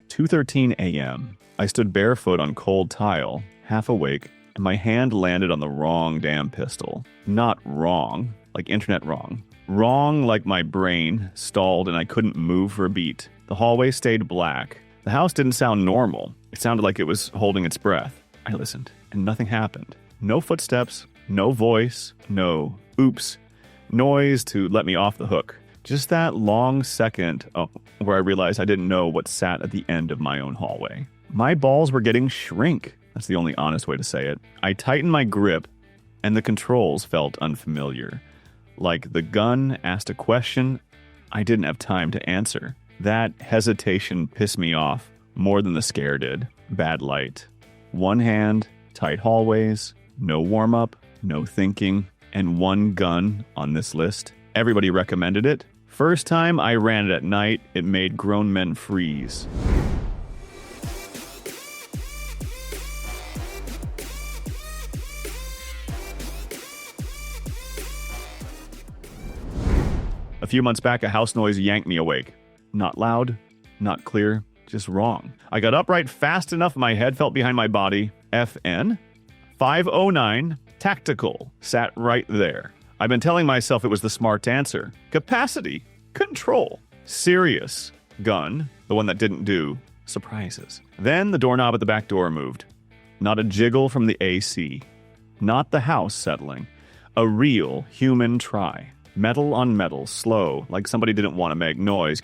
2:13 a.m. I stood barefoot on cold tile, half awake, and my hand landed on the wrong damn pistol. Not wrong, like internet wrong. Wrong like my brain stalled and I couldn't move for a beat. The hallway stayed black. The house didn't sound normal. It sounded like it was holding its breath. I listened, and nothing happened. No footsteps, no voice, no oops noise to let me off the hook. Just that long second where I realized I didn't know what sat at the end of my own hallway. My balls were getting shrink. That's the only honest way to say it. I tightened my grip, and the controls felt unfamiliar. Like the gun asked a question I didn't have time to answer. That hesitation pissed me off more than the scare did. Bad light. One hand, tight hallways, no warm-up, no thinking, and one gun on this list. Everybody recommended it. First time I ran it at night, it made grown men freeze. A few months back, a house noise yanked me awake. Not loud, not clear, just wrong. I got upright fast enough my head felt behind my body. FN 509 Tactical sat right there. I've been telling myself it was the smart answer. Capacity, control, serious, gun, the one that didn't do, surprises. Then the doorknob at the back door moved. Not a jiggle from the AC. Not the house settling. A real human try. Metal on metal, slow, like somebody didn't want to make noise,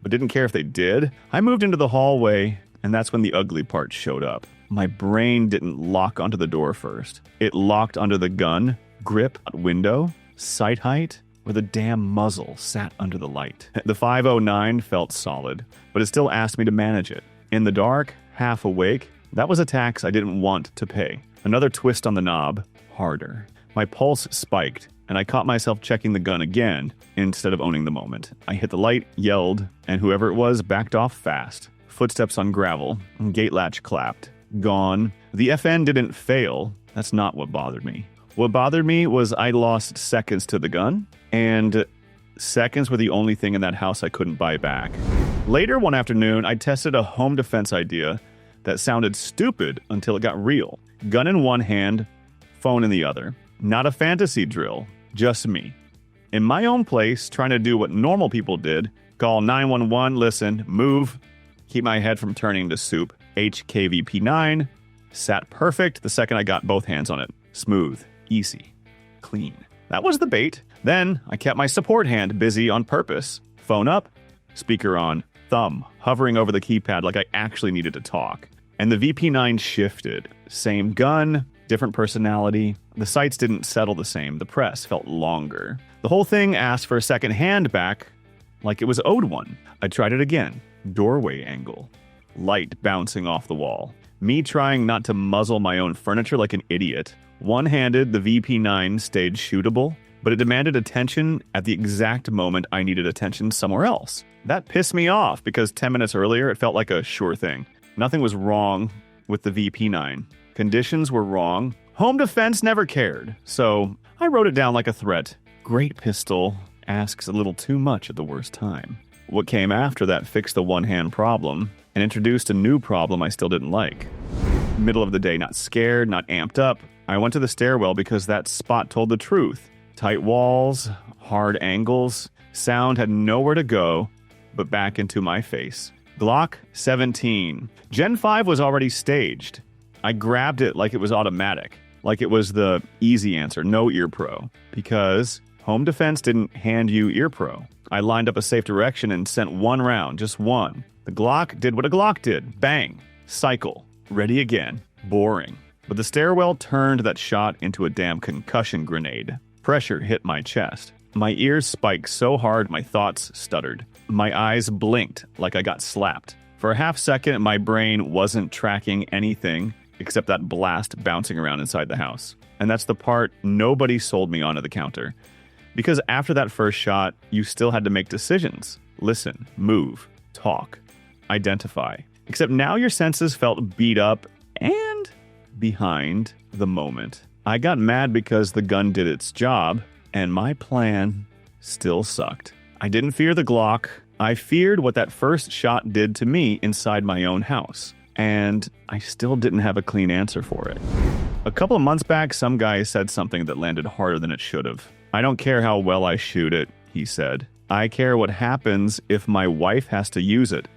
but didn't care if they did. I moved into the hallway, and that's when the ugly part showed up. My brain didn't lock onto the door first. It locked onto the gun, grip, window, sight height, where the damn muzzle sat under the light. The 509 felt solid, but it still asked me to manage it. In the dark, half awake, that was a tax I didn't want to pay. Another twist on the knob, harder. My pulse spiked, and I caught myself checking the gun again instead of owning the moment. I hit the light, yelled, and whoever it was backed off fast. Footsteps on gravel, gate latch clapped. Gone. The FN didn't fail. That's not what bothered me. What bothered me was I lost seconds to the gun, and seconds were the only thing in that house I couldn't buy back. Later one afternoon, I tested a home defense idea that sounded stupid until it got real. Gun in one hand, phone in the other. Not a fantasy drill, just me. In my own place, trying to do what normal people did, call 911, listen, move, keep my head from turning to soup. HK VP9 sat perfect the second I got both hands on it. Smooth, easy, clean. That was the bait. Then I kept my support hand busy on purpose. Phone up, speaker on, thumb hovering over the keypad like I actually needed to talk. And the VP9 shifted. Same gun, different personality. The sights didn't settle the same. The press felt longer. The whole thing asked for a second hand back like it was owed one. I tried it again. Doorway angle. Light bouncing off the wall. Me trying not to muzzle my own furniture like an idiot. One-handed, the VP9 stayed shootable, but it demanded attention at the exact moment I needed attention somewhere else. That pissed me off because 10 minutes earlier it felt like a sure thing. Nothing was wrong with the VP9. Conditions were wrong. Home defense never cared, so I wrote it down like a threat. Great pistol asks a little too much at the worst time. What came after that fixed the one-hand problem and introduced a new problem I still didn't like. Middle of the day, not scared, not amped up. I went to the stairwell because that spot told the truth. Tight walls, hard angles, sound had nowhere to go but back into my face. Glock 17. Gen 5 was already staged. I grabbed it like it was automatic, like it was the easy answer, no ear pro, because home defense didn't hand you ear pro. I lined up a safe direction and sent one round, just one. The Glock did what a Glock did. Bang. Cycle. Ready again. Boring. But the stairwell turned that shot into a damn concussion grenade. Pressure hit my chest. My ears spiked so hard my thoughts stuttered. My eyes blinked like I got slapped. For a half second, my brain wasn't tracking anything except that blast bouncing around inside the house. And that's the part nobody sold me on at the counter. Because after that first shot, you still had to make decisions. Listen, move, talk, identify. Except now your senses felt beat up and behind the moment. I got mad because the gun did its job, and my plan still sucked. I didn't fear the Glock. I feared what that first shot did to me inside my own house, and I still didn't have a clean answer for it. A couple of months back, some guy said something that landed harder than it should have. I don't care how well I shoot it, he said. I care what happens if my wife has to use it,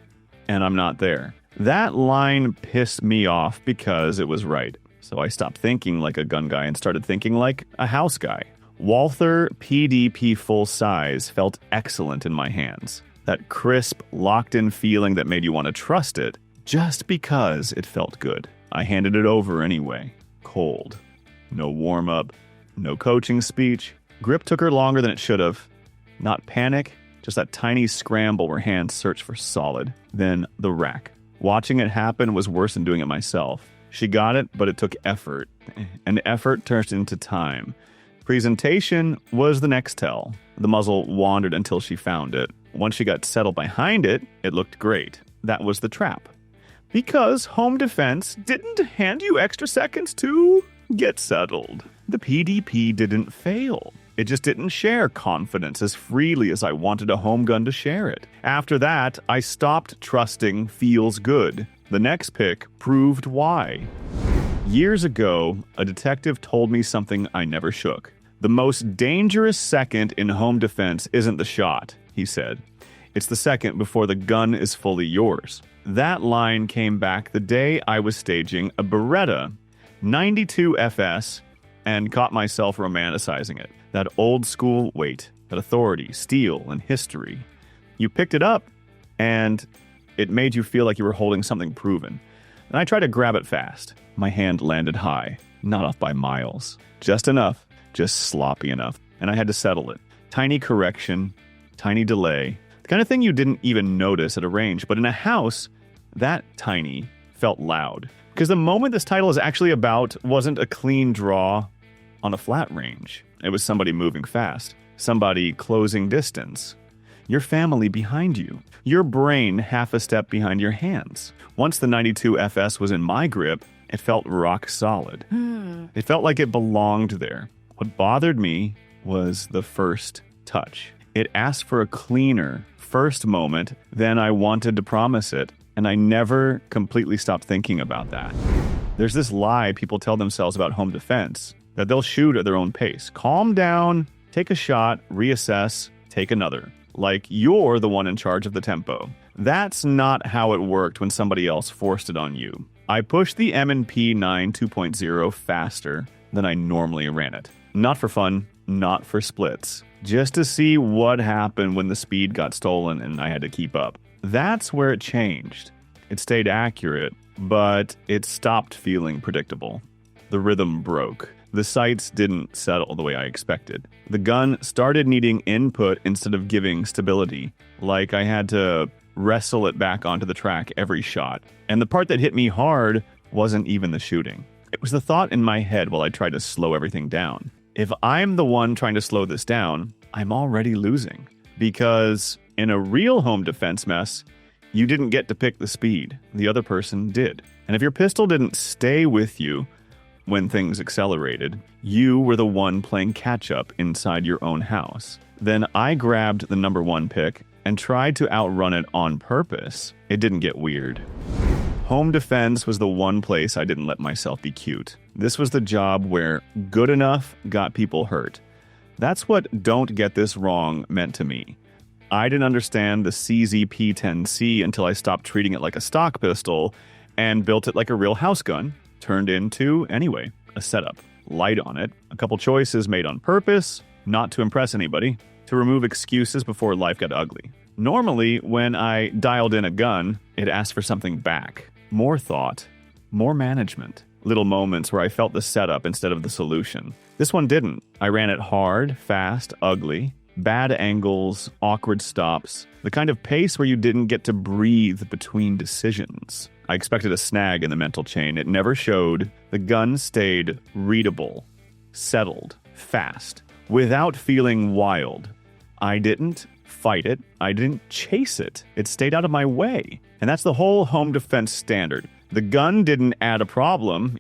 and I'm not there. That line pissed me off because it was right. So I stopped thinking like a gun guy and started thinking like a house guy. Walther PDP full size felt excellent in my hands. That crisp, locked-in feeling that made you want to trust it just because it felt good. I handed it over anyway. Cold. No warm-up. No coaching speech. Grip took her longer than it should have. Not panic, just that tiny scramble where hands search for solid. Then the rack. Watching it happen was worse than doing it myself. She got it, but it took effort. And effort turned into time. Presentation was the next tell. The muzzle wandered until she found it. Once she got settled behind it, it looked great. That was the trap. Because home defense didn't hand you extra seconds to get settled. The PDP didn't fail. It just didn't share confidence as freely as I wanted a home gun to share it. After that, I stopped trusting feels good. The next pick proved why. Years ago, a detective told me something I never shook. The most dangerous second in home defense isn't the shot, he said. It's the second before the gun is fully yours. That line came back the day I was staging a Beretta 92 FS and caught myself romanticizing it. That old school weight, that authority, steel, and history. You picked it up, and it made you feel like you were holding something proven. And I tried to grab it fast. My hand landed high, not off by miles. Just enough, just sloppy enough. And I had to settle it. Tiny correction, tiny delay. The kind of thing you didn't even notice at a range. But in a house, that tiny felt loud. Because the moment this title is actually about wasn't a clean draw on a flat range. It was somebody moving fast. Somebody closing distance. Your family behind you. Your brain half a step behind your hands. Once the 92 FS was in my grip, it felt rock solid. It felt like it belonged there. What bothered me was the first touch. It asked for a cleaner first moment than I wanted to promise it, and I never completely stopped thinking about that. There's this lie people tell themselves about home defense, that they'll shoot at their own pace. Calm down, take a shot, reassess, take another. Like you're the one in charge of the tempo. That's not how it worked when somebody else forced it on you. I pushed the M&P 9 2.0 faster than I normally ran it. Not for fun, not for splits. Just to see what happened when the speed got stolen and I had to keep up. That's where it changed. It stayed accurate, but it stopped feeling predictable. The rhythm broke. The sights didn't settle the way I expected. The gun started needing input instead of giving stability, like I had to wrestle it back onto the track every shot. And the part that hit me hard wasn't even the shooting. It was the thought in my head while I tried to slow everything down. If I'm the one trying to slow this down, I'm already losing. Because in a real home defense mess, you didn't get to pick the speed. The other person did. And if your pistol didn't stay with you when things accelerated, you were the one playing catch-up inside your own house. Then I grabbed the number one pick and tried to outrun it on purpose. It didn't get weird. Home defense was the one place I didn't let myself be cute. This was the job where good enough got people hurt. That's what "don't get this wrong" meant to me. I didn't understand the CZP-10C until I stopped treating it like a stock pistol and built it like a real house gun. Turned into, anyway, a setup. Light on it, a couple choices made on purpose, not to impress anybody, to remove excuses before life got ugly. Normally, when I dialed in a gun, it asked for something back. More thought, more management. Little moments where I felt the setup instead of the solution. This one didn't. I ran it hard, fast, ugly. Bad angles, awkward stops. The kind of pace where you didn't get to breathe between decisions. I expected a snag in the mental chain. It never showed. The gun stayed readable, settled, fast, without feeling wild. I didn't fight it. I didn't chase it. It stayed out of my way. And that's the whole home defense standard. The gun didn't add a problem.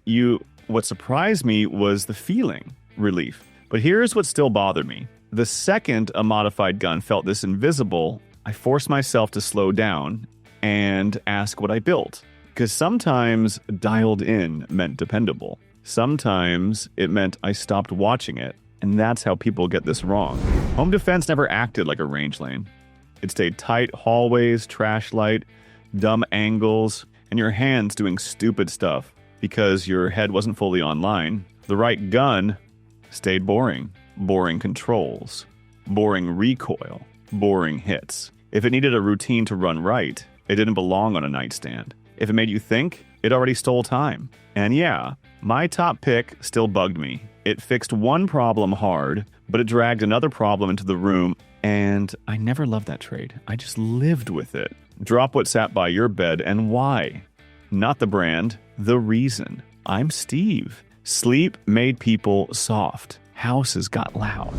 What surprised me was the feeling, relief. But here's what still bothered me. The second a modified gun felt this invisible, I forced myself to slow down and ask what I built. Because sometimes dialed in meant dependable. Sometimes it meant I stopped watching it. And that's how people get this wrong. Home defense never acted like a range lane. It stayed tight hallways, trash light, dumb angles, and your hands doing stupid stuff because your head wasn't fully online. The right gun stayed boring. Boring controls. Boring recoil. Boring hits. If it needed a routine to run right, it didn't belong on a nightstand. If it made you think, it already stole time. And yeah, my top pick still bugged me. It fixed one problem hard, but it dragged another problem into the room, and I never loved that trade. I just lived with it. Drop what sat by your bed and why. Not the brand, the reason. I'm Steve. Sleep made people soft. Houses got loud.